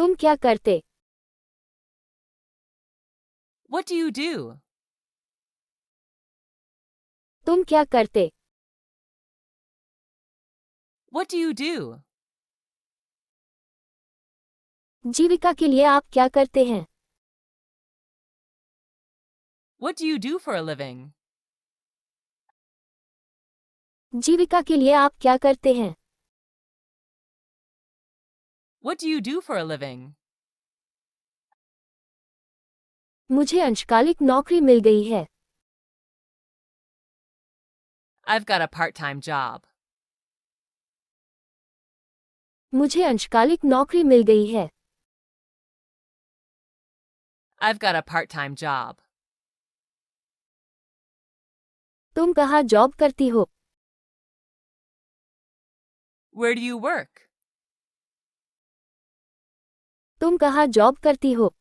तुम क्या करते? What do you do? तुम क्या करते? What do you do? जीविका के लिए आप क्या करते हैं? What do you do for a living? जीविका के लिए आप क्या करते हैं? What do you do for a living? मुझे अंशकालिक नौकरी मिल गई है। I've got a part-time job. मुझे अंशकालिक नौकरी मिल गई है। I've got a part-time job. तुम कहाँ जॉब करती हो? Where do you work? तुम कहाँ जॉब करती हो?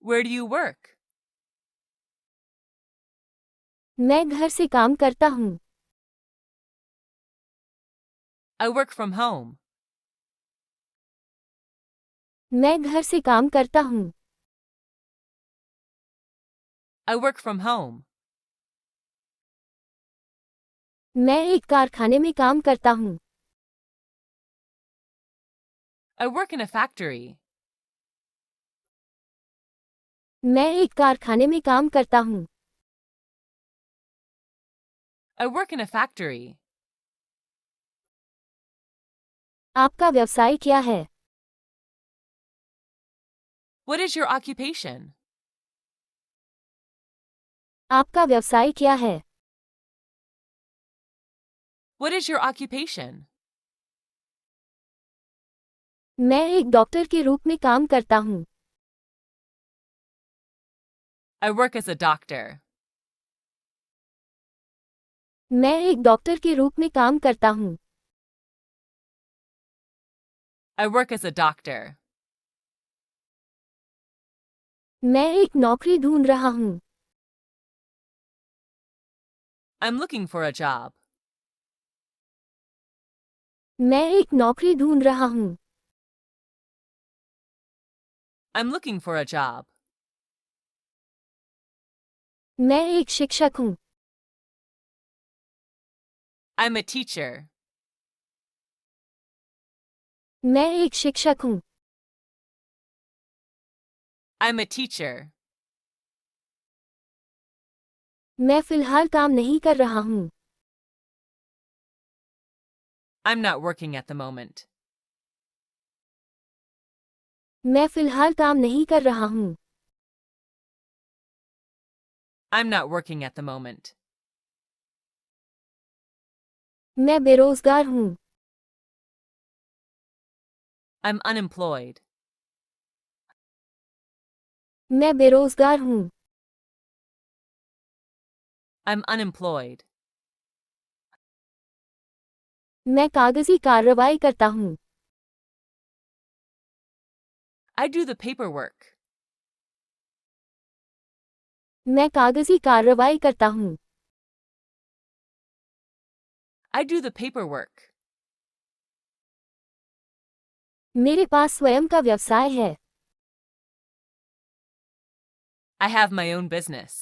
Where do you work? मैं घर से काम करता हूँ। I work from home. मैं घर से काम करता हूँ। I work from home. मैं एक कारखाने में काम करता हूँ। I work in a factory. मैं एक कारखाने में काम करता हूँ। I work in a factory. आपका व्यवसाय क्या है? What is your occupation? आपका व्यवसाय क्या है? What is your occupation? मैं एक डॉक्टर के रूप में काम करता हूँ। I work as a doctor. मैं एक डॉक्टर के रूप में काम करता हूँ। I work as a doctor. मैं एक नौकरी ढूंढ रहा हूँ। I'm looking for a job. मैं एक नौकरी ढूंढ रहा हूँ। I'm looking for a job. मैं एक शिक्षक हूँ। I'm a teacher. मैं एक शिक्षक हूँ। I'm a teacher. मैं फिलहाल काम नहीं कर रहा हूँ। I'm not working at the moment. मैं फिलहाल काम नहीं कर रहा हूँ। I'm not working at the moment. मैं बेरोजगार हूँ। I'm unemployed. मैं बेरोजगार हूँ। I'm unemployed. मैं कागजी कार्रवाई करता हूँ। I do the paperwork. मैं कागजी कार्रवाई करता हूँ। I do the paperwork. मेरे पास स्वयं का व्यवसाय है। I have my own business.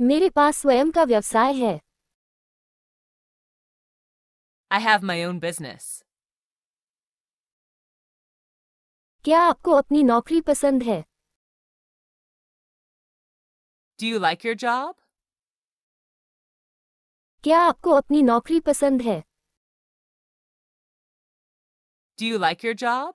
मेरे पास स्वयं का व्यवसाय है। I have my own business. क्या आपको अपनी नौकरी पसंद है? Do you like your job? क्या आपको अपनी नौकरी पसंद है? Do you like your job?